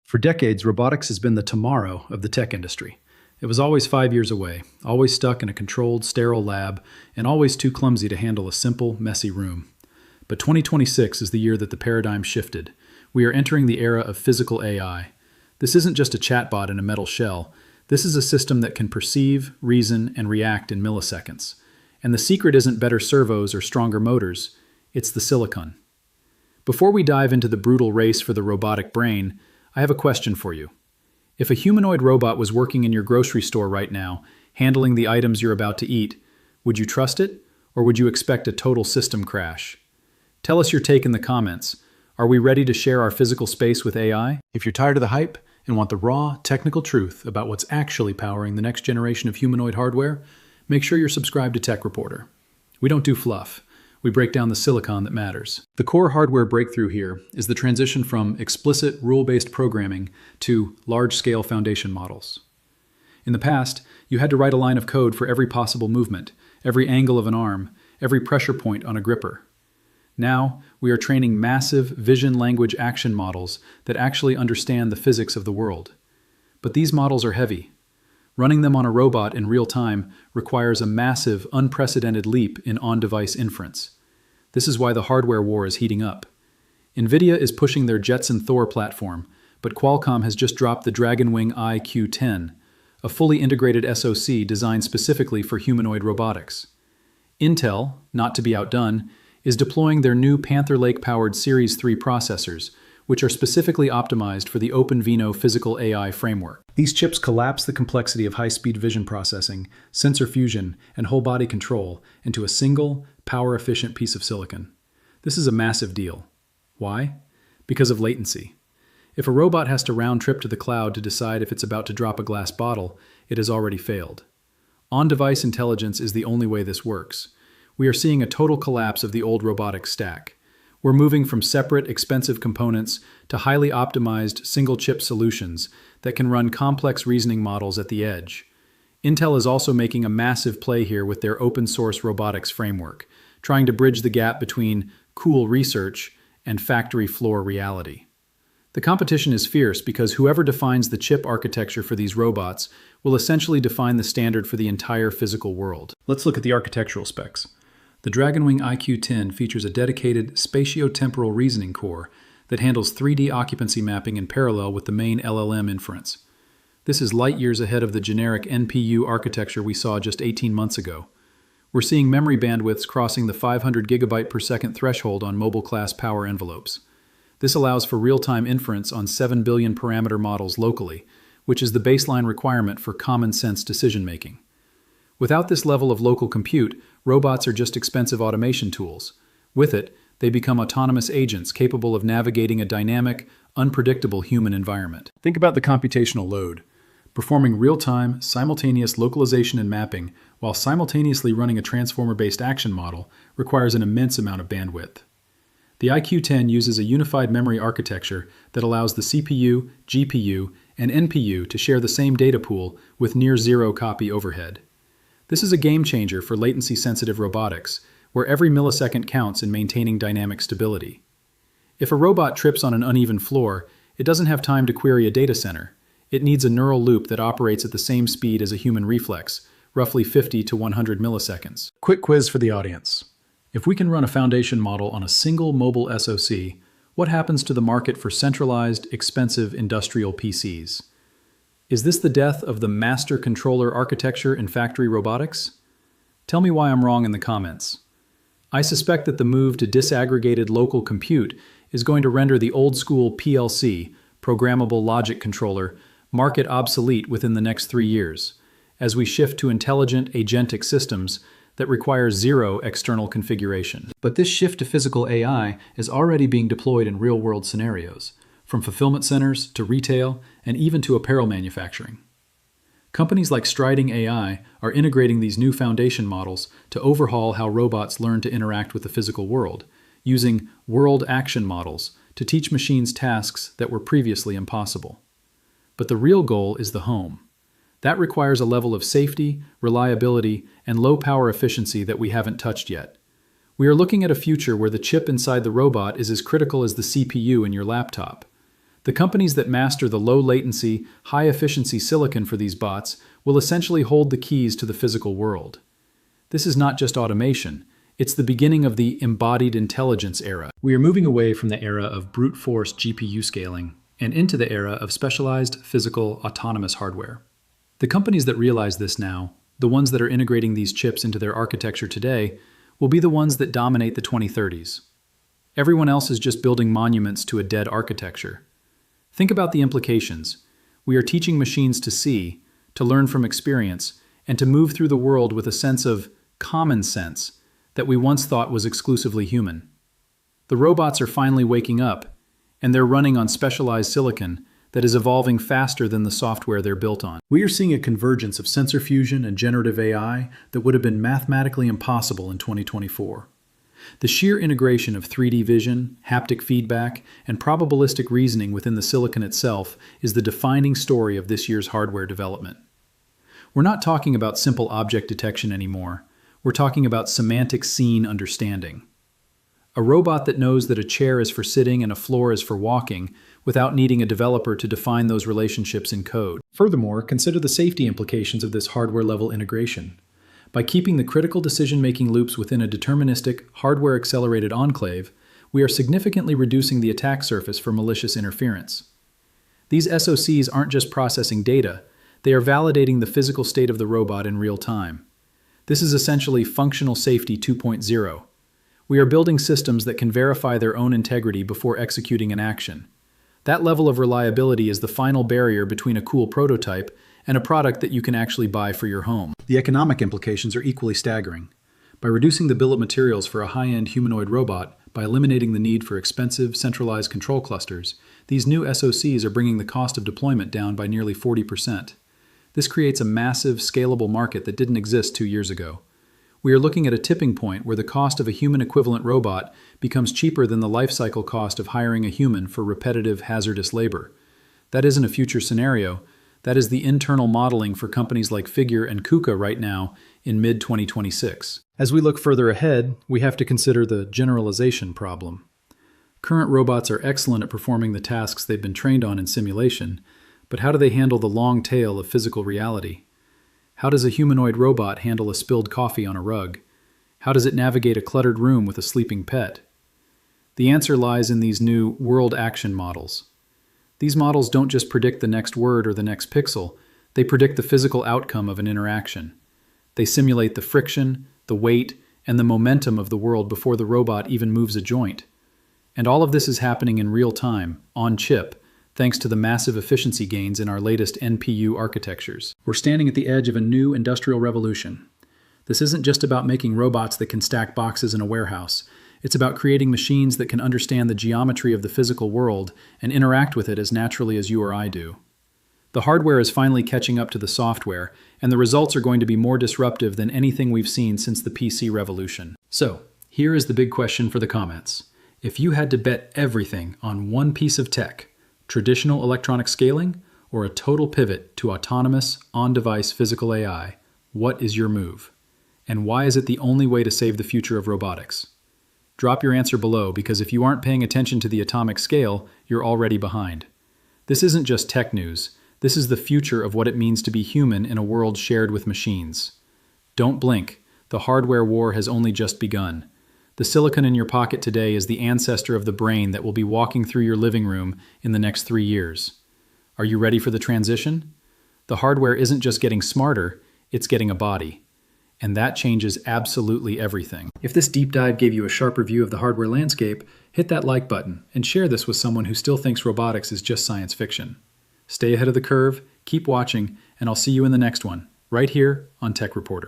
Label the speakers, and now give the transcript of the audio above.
Speaker 1: For decades, robotics has been the tomorrow of the tech industry. It was always 5 years away, always stuck in a controlled, sterile lab, and always too clumsy to handle a simple, messy room. But 2026 is the year that the paradigm shifted. We are entering the era of physical AI. This isn't just a chatbot in a metal shell. This is a system that can perceive, reason, and react in milliseconds. And the secret isn't better servos or stronger motors, it's the silicon. Before we dive into the brutal race for the robotic brain, I have a question for you. If a humanoid robot was working in your grocery store right now, handling the items you're about to eat, would you trust it, or would you expect a total system crash? Tell us your take in the comments. Are we ready to share our physical space with AI? If you're tired of the hype and want the raw, technical truth about what's actually powering the next generation of humanoid hardware, make sure you're subscribed to Tech Reporter. We don't do fluff. We break down the silicon that matters. The core hardware breakthrough here is the transition from explicit rule-based programming to large-scale foundation models. In the past, you had to write a line of code for every possible movement, every angle of an arm, every pressure point on a gripper. Now, we are training massive vision-language action models that actually understand the physics of the world. But these models are heavy. Running them on a robot in real time requires a massive, unprecedented leap in on-device inference. This is why the hardware war is heating up. NVIDIA is pushing their Jetson Thor platform, but Qualcomm has just dropped the Dragonwing IQ-10, a fully integrated SoC designed specifically for humanoid robotics. Intel, not to be outdone, is deploying their new Panther Lake-powered Series 3 processors, which are specifically optimized for the OpenVINO physical AI framework. These chips collapse the complexity of high-speed vision processing, sensor fusion, and whole-body control into a single, power-efficient piece of silicon. This is a massive deal. Why? Because of latency. If a robot has to round-trip to the cloud to decide if it's about to drop a glass bottle, it has already failed. On-device intelligence is the only way this works. We are seeing a total collapse of the old robotics stack. We're moving from separate, expensive components to highly optimized single-chip solutions that can run complex reasoning models at the edge. Intel is also making a massive play here with their open-source robotics framework, trying to bridge the gap between cool research and factory floor reality. The competition is fierce because whoever defines the chip architecture for these robots will essentially define the standard for the entire physical world. Let's look at the architectural specs. The Dragonwing IQ-10 features a dedicated spatiotemporal reasoning core that handles 3D occupancy mapping in parallel with the main LLM inference. This is light years ahead of the generic NPU architecture we saw just 18 months ago. We're seeing memory bandwidths crossing the 500 GB per second threshold on mobile-class power envelopes. This allows for real-time inference on 7 billion parameter models locally, which is the baseline requirement for common-sense decision-making. Without this level of local compute, robots are just expensive automation tools. With it, they become autonomous agents capable of navigating a dynamic, unpredictable human environment. Think about the computational load. Performing real-time, simultaneous localization and mapping while simultaneously running a transformer-based action model requires an immense amount of bandwidth. The IQ-10 uses a unified memory architecture that allows the CPU, GPU, and NPU to share the same data pool with near-zero copy overhead. This is a game-changer for latency-sensitive robotics, where every millisecond counts in maintaining dynamic stability. If a robot trips on an uneven floor, it doesn't have time to query a data center. It needs a neural loop that operates at the same speed as a human reflex, roughly 50 to 100 milliseconds. Quick quiz for the audience. If we can run a foundation model on a single mobile SoC, what happens to the market for centralized, expensive industrial PCs? Is this the death of the master controller architecture in factory robotics? Tell me why I'm wrong in the comments. I suspect that the move to disaggregated local compute is going to render the old-school PLC, programmable logic controller, market obsolete within the next 3 years, as we shift to intelligent, agentic systems that require zero external configuration. But this shift to physical AI is already being deployed in real-world scenarios, from fulfillment centers to retail and even to apparel manufacturing. Companies like Striding AI are integrating these new foundation models to overhaul how robots learn to interact with the physical world, using world action models to teach machines tasks that were previously impossible. But the real goal is the home. That requires a level of safety, reliability, and low power efficiency that we haven't touched yet. We are looking at a future where the chip inside the robot is as critical as the CPU in your laptop. The The companies that master the low-latency, high-efficiency silicon for these bots will essentially hold the keys to the physical world. This is not just automation. It's the beginning of the embodied intelligence era. We are moving away from the era of brute force GPU scaling and into the era of specialized physical autonomous hardware. The companies that realize this now, the ones that are integrating these chips into their architecture today, will be the ones that dominate the 2030s. Everyone else is just building monuments to a dead architecture. Think about the implications. We are teaching machines to see, to learn from experience, and to move through the world with a sense of common sense that we once thought was exclusively human. The robots are finally waking up, and they're running on specialized silicon that is evolving faster than the software they're built on. We are seeing a convergence of sensor fusion and generative AI that would have been mathematically impossible in 2024. The sheer integration of 3D vision, haptic feedback, and probabilistic reasoning within the silicon itself is the defining story of this year's hardware development. We're not talking about simple object detection anymore. We're talking about semantic scene understanding. A robot that knows that a chair is for sitting and a floor is for walking without needing a developer to define those relationships in code. Furthermore, consider the safety implications of this hardware-level integration. By keeping the critical decision-making loops within a deterministic, hardware-accelerated enclave, we are significantly reducing the attack surface for malicious interference. These SoCs aren't just processing data, they are validating the physical state of the robot in real time. This is essentially functional safety 2.0. We are building systems that can verify their own integrity before executing an action. That level of reliability is the final barrier between a cool prototype and a product that you can actually buy for your home. The economic implications are equally staggering. By reducing the bill of materials for a high-end humanoid robot, by eliminating the need for expensive, centralized control clusters, these new SoCs are bringing the cost of deployment down by nearly 40%. This creates a massive, scalable market that didn't exist 2 years ago. We are looking at a tipping point where the cost of a human-equivalent robot becomes cheaper than the life cycle cost of hiring a human for repetitive, hazardous labor. That isn't a future scenario. That is the internal modeling for companies like Figure and KUKA right now in mid-2026. As we look further ahead, we have to consider the generalization problem. Current robots are excellent at performing the tasks they've been trained on in simulation, but how do they handle the long tail of physical reality? How does a humanoid robot handle a spilled coffee on a rug? How does it navigate a cluttered room with a sleeping pet? The answer lies in these new world action models. These models don't just predict the next word or the next pixel, they predict the physical outcome of an interaction. They simulate the friction, the weight, and the momentum of the world before the robot even moves a joint. And all of this is happening in real time, on chip, thanks to the massive efficiency gains in our latest NPU architectures. We're standing at the edge of a new industrial revolution. This isn't just about making robots that can stack boxes in a warehouse. It's about creating machines that can understand the geometry of the physical world and interact with it as naturally as you or I do. The hardware is finally catching up to the software, and the results are going to be more disruptive than anything we've seen since the PC revolution. So, here is the big question for the comments. If you had to bet everything on one piece of tech, traditional electronic scaling, or a total pivot to autonomous, on-device physical AI, what is your move? And why is it the only way to save the future of robotics? Drop your answer below, because if you aren't paying attention to the atomic scale, you're already behind. This isn't just tech news. This is the future of what it means to be human in a world shared with machines. Don't blink. The hardware war has only just begun. The silicon in your pocket today is the ancestor of the brain that will be walking through your living room in the next 3 years. Are you ready for the transition? The hardware isn't just getting smarter, it's getting a body. And that changes absolutely everything. If this deep dive gave you a sharper view of the hardware landscape, hit that like button and share this with someone who still thinks robotics is just science fiction. Stay ahead of the curve, keep watching, and I'll see you in the next one, right here on Tech Reporter.